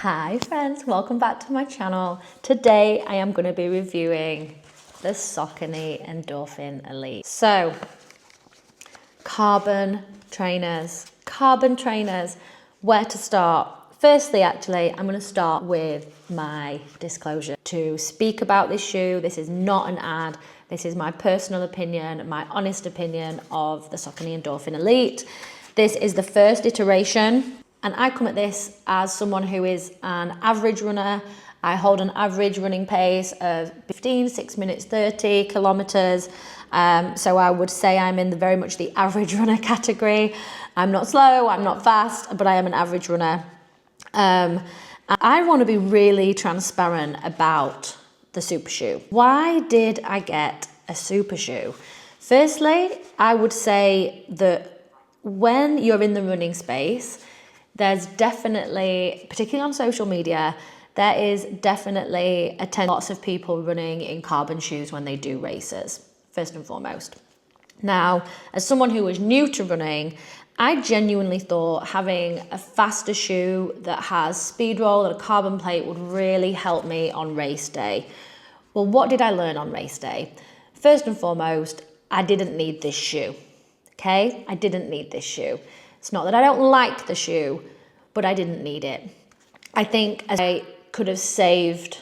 Hi friends, welcome back to my channel. Today I am going to be reviewing the Saucony Endorphin Elite. So, carbon trainers, where to start? Firstly, actually, I'm going to start with my disclosure. To speak about this shoe, this is not an ad. This is my personal opinion, my honest opinion of the Saucony Endorphin Elite. This is the first iteration. And I come at this as someone who is an average runner. I hold an average running pace of 6 minutes 30 kilometers. So I would say I'm in very much the average runner category. I'm not slow, I'm not fast, but I am an average runner. I want to be really transparent about the super shoe. Why did I get a super shoe? Firstly, I would say that when you're in the running space, there's definitely, particularly on social media, there is definitely lots of people running in carbon shoes when they do races, first and foremost. Now, as someone who was new to running, I genuinely thought having a faster shoe that has speed roll and a carbon plate would really help me on race day. Well, what did I learn on race day? First and foremost, I didn't need this shoe, okay? I didn't need this shoe. It's not that I don't like the shoe, but I didn't need it. I think I could have saved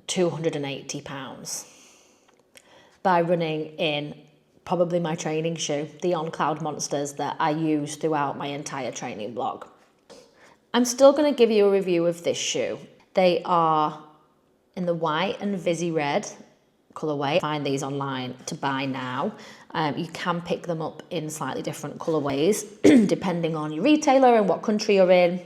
£280 by running in probably my training shoe, the On Cloud Monsters that I use throughout my entire training blog. I'm still going to give you a review of this shoe. They are in the white and Vizzy red colorway. Find these online to buy now. You can pick them up in slightly different colorways depending on your retailer and what country you're in.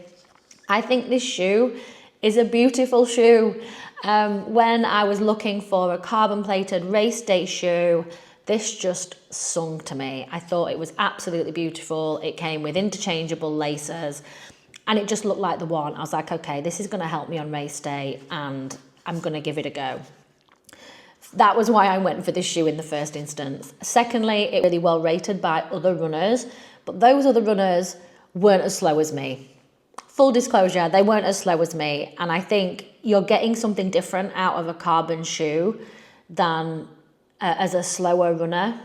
I think this shoe is a beautiful shoe. When I was looking for a carbon plated race day shoe, this just sung to me. I thought it was absolutely beautiful. It came with interchangeable laces and it just looked like the one. I was like, okay, this is going to help me on race day and I'm going to give it a go. That was why I went for this shoe in the first instance. Secondly, it was really well rated by other runners, but those other runners weren't as slow as me. Full disclosure, they weren't as slow as me, and I think you're getting something different out of a carbon shoe than as a slower runner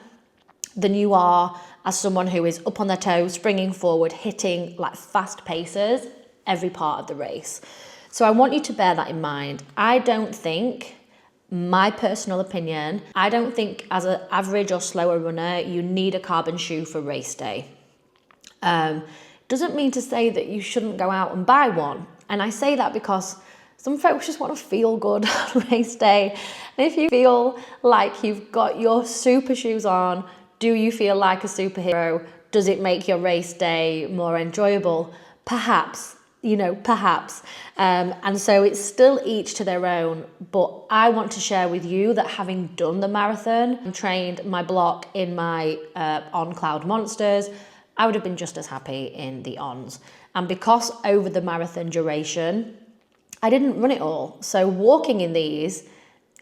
than you are as someone who is up on their toes, springing forward, hitting like fast paces every part of the race. So I want you to bear that in mind. I don't think, my personal opinion, I don't think as an average or slower runner, you need a carbon shoe for race day. Doesn't mean to say that you shouldn't go out and buy one. And I say that because some folks just want to feel good on race day. And if you feel like you've got your super shoes on, do you feel like a superhero? Does it make your race day more enjoyable? Perhaps. Perhaps. And so it's still each to their own, but I want to share with you that having done the marathon and trained my block in my On Cloud Monsters, I would have been just as happy in the Ons. And because over the marathon duration, I didn't run it all. So walking in these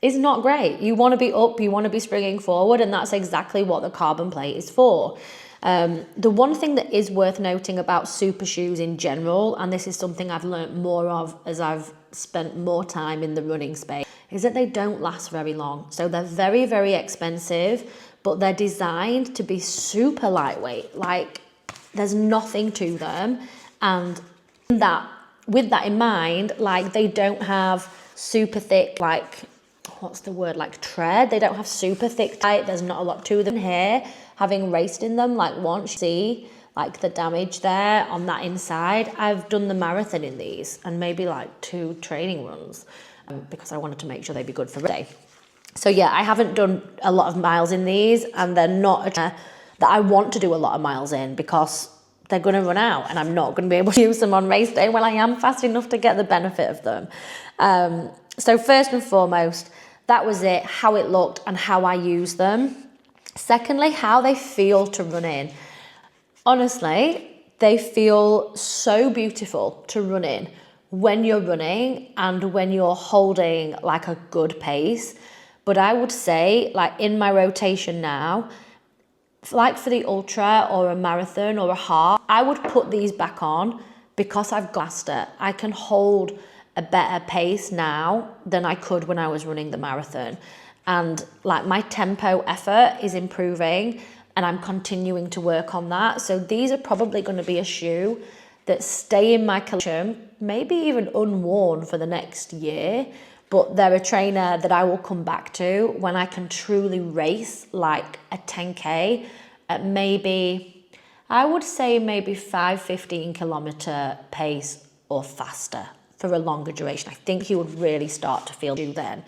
is not great. You want to be up, you want to be springing forward, and that's exactly what the carbon plate is for. The one thing that is worth noting about super shoes in general, and this is something I've learned more of as I've spent more time in the running space, is that they don't last very long. So they're very, very expensive, but they're designed to be super lightweight. Like there's nothing to them. And with that in mind, like they don't have super thick, like, what's the word, like tread. They don't have super thick tight. There's not a lot to them here. Having raced in them, like once you see like the damage there on that inside, I've done the marathon in these and maybe like 2 training runs because I wanted to make sure they'd be good for the day. So yeah, I haven't done a lot of miles in these, and they're not that I want to do a lot of miles in because they're going to run out and I'm not going to be able to use them on race day when I am fast enough to get the benefit of them. So first and foremost, that was it, how it looked and how I use them. Secondly, how they feel to run in. Honestly, they feel so beautiful to run in when you're running and when you're holding like a good pace. But I would say, like in my rotation now, like for the ultra or a marathon or a half, I would put these back on because I've glassed it. I can hold a better pace now than I could when I was running the marathon. And like my tempo effort is improving and I'm continuing to work on that. So these are probably going to be a shoe that stay in my collection, maybe even unworn for the next year, but they're a trainer that I will come back to when I can truly race like a 10K at maybe, I would say maybe 5-15 kilometer pace or faster for a longer duration. I think you would really start to feel you then.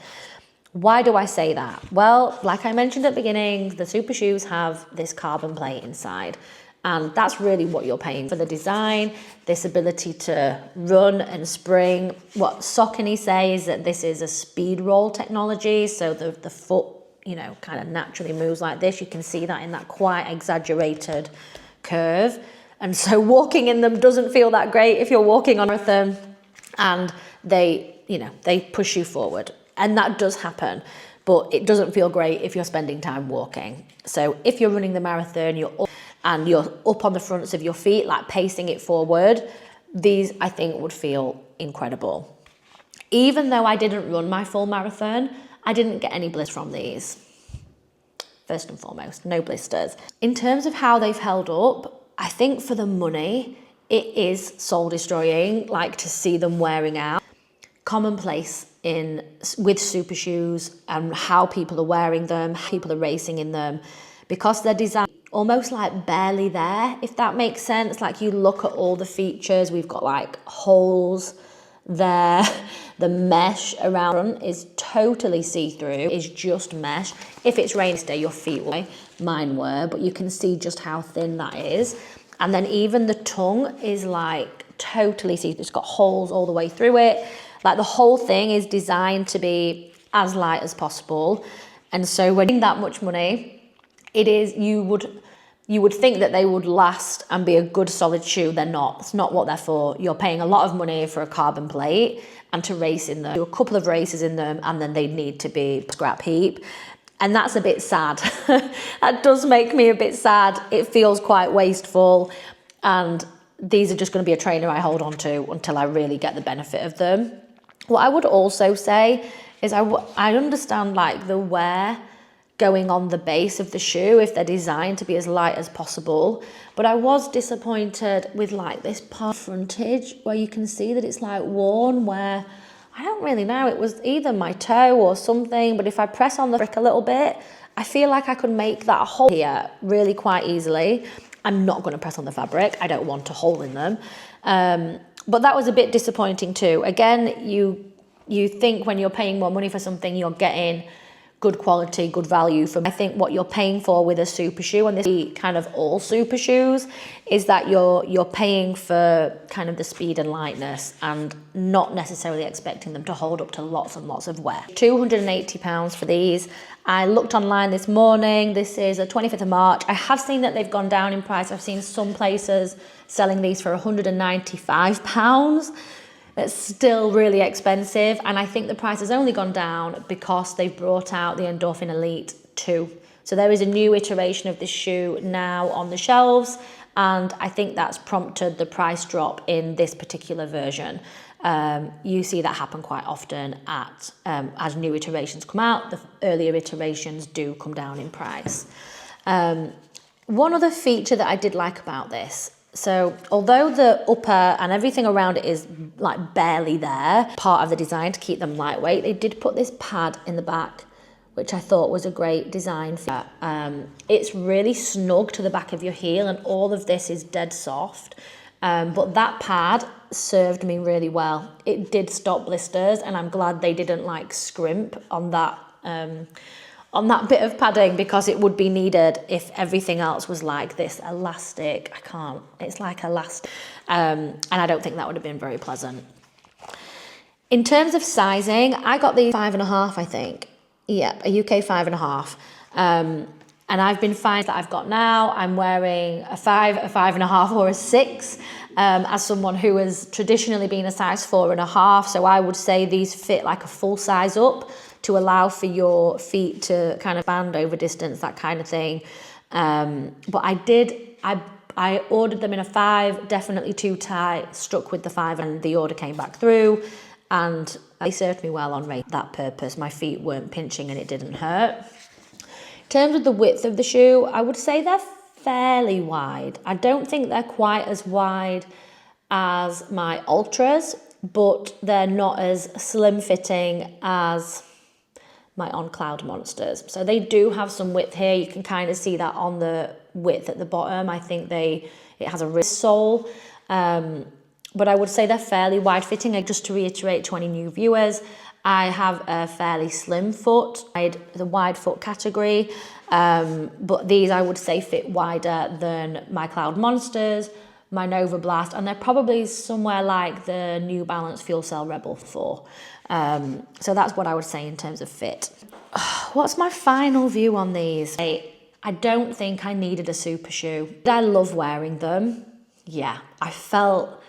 Why do I say that? Well, like I mentioned at the beginning, the super shoes have this carbon plate inside. And that's really what you're paying for, the design, this ability to run and spring. What Saucony say is that this is a speed roll technology. So the foot, you know, kind of naturally moves like this. You can see that in that quite exaggerated curve. And so walking in them doesn't feel that great if you're walking on a marathon, and they, you know, they push you forward. And that does happen, but it doesn't feel great if you're spending time walking. So if you're running the marathon, you're up on the fronts of your feet, like pacing it forward, these I think would feel incredible. Even though I didn't run my full marathon, I didn't get any blisters from these. First and foremost, no blisters. In terms of how they've held up, I think for the money, it is soul destroying, like to see them wearing out. Commonplace with super shoes and how people are wearing them, how people are racing in them, because they're designed almost like barely there, if that makes sense. Like you look at all the features, we've got like holes there, the mesh around is totally see-through, it's just mesh. If it's rainy day, your feet will, mine were, but you can see just how thin that is. And then even the tongue is like totally see-through, it's got holes all the way through it. Like the whole thing is designed to be as light as possible. And so when you're that much money, it is, you would think that they would last and be a good solid shoe. They're not. It's not what they're for. You're paying a lot of money for a carbon plate and to race in them. Do a couple of races in them and then they need to be scrap heap. And that's a bit sad. That does make me a bit sad. It feels quite wasteful. And these are just going to be a trainer I hold on to until I really get the benefit of them. What I would also say is I understand like the wear going on the base of the shoe if they're designed to be as light as possible. But I was disappointed with like this part frontage where you can see that it's like worn, where I don't really know, it was either my toe or something, but if I press on the brick a little bit, I feel like I could make that hole here really quite easily. I'm not going to press on the fabric. I don't want a hole in them. But that was a bit disappointing too. Again, you think when you're paying more money for something, you're getting good quality, good value for. I think what you're paying for with a super shoe, and this kind of all super shoes, is that you're paying for kind of the speed and lightness and not necessarily expecting them to hold up to lots and lots of wear. £280 for these. I looked online this morning. This is a 25th of March. I have seen that they've gone down in price. I've seen some places selling these for £195. It's still really expensive, and I think the price has only gone down because they've brought out the Endorphin Elite 2. So there is a new iteration of this shoe now on the shelves, and I think that's prompted the price drop in this particular version. You see that happen quite often as new iterations come out. The earlier iterations do come down in price. One other feature that I did like about this, so although the upper and everything around it is like barely there, part of the design to keep them lightweight, they did put this pad in the back, which I thought was a great design for. It's really snug to the back of your heel, and all of this is dead soft. But that pad served me really well. It did stop blisters, and I'm glad they didn't like scrimp on that bit of padding, because it would be needed if everything else was like this elastic. It's like elastic. And I don't think that would have been very pleasant. In terms of sizing, I got these 5.5, I think. Yep, a UK 5.5. And I've been fine that I've got now. I'm wearing a 5, a 5.5 or a 6 as someone who has traditionally been a size 4.5. So I would say these fit like a full size up to allow for your feet to kind of band over distance, that kind of thing. But I ordered them in a 5, definitely too tight, stuck with the 5, and the order came back through. and they served me well on that purpose. My feet weren't pinching and it didn't hurt. In terms of the width of the shoe, I would say they're fairly wide. I don't think they're quite as wide as my Ultras, but they're not as slim fitting as my On Cloud Monsters. So they do have some width here. You can kind of see that on the width at the bottom. I think it has a wrist sole, but I would say they're fairly wide fitting. Just to reiterate to any new viewers, I have a fairly slim foot, the wide foot category, but these I would say fit wider than my Cloud Monsters, my Nova Blast, and they're probably somewhere like the New Balance Fuel Cell Rebel 4. So that's what I would say in terms of fit. What's my final view on these? I don't think I needed a super shoe. Did I love wearing them? Yeah, I felt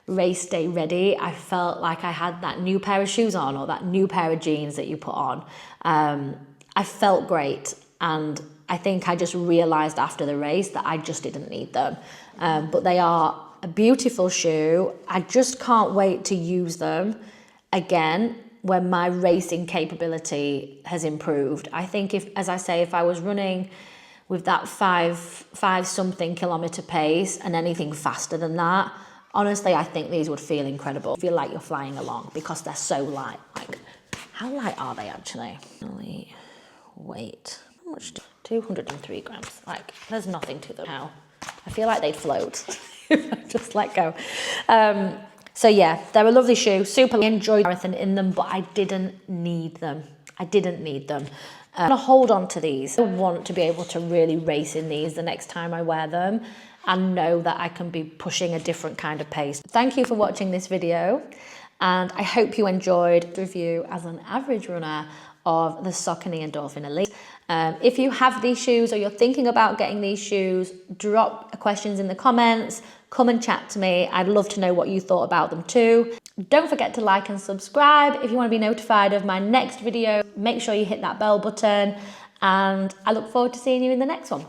race day ready. I felt like I had that new pair of shoes on, or that new pair of jeans that you put on. I felt great, and I think I just realized after the race that I just didn't need them. But they are a beautiful shoe. I just can't wait to use them again when my racing capability has improved. I think as I say, if I was running with that five something kilometer pace and anything faster than that, honestly, I think these would feel incredible. Feel like you're flying along because they're so light. Like, how light are they actually? Weight, how much? 203 grams. Like, there's nothing to them now. I feel like they'd float if I just let go. So yeah, they're a lovely shoe. Super enjoyed marathon in them, but I didn't need them. I'm gonna hold on to these. I want to be able to really race in these the next time I wear them and know that I can be pushing a different kind of pace. Thank you for watching this video, and I hope you enjoyed the review as an average runner of the Saucony Endorphin Elite. If you have these shoes or you're thinking about getting these shoes, drop questions in the comments, come and chat to me. I'd love to know what you thought about them too. Don't forget to like and subscribe if you want to be notified of my next video. Make sure you hit that bell button, and I look forward to seeing you in the next one.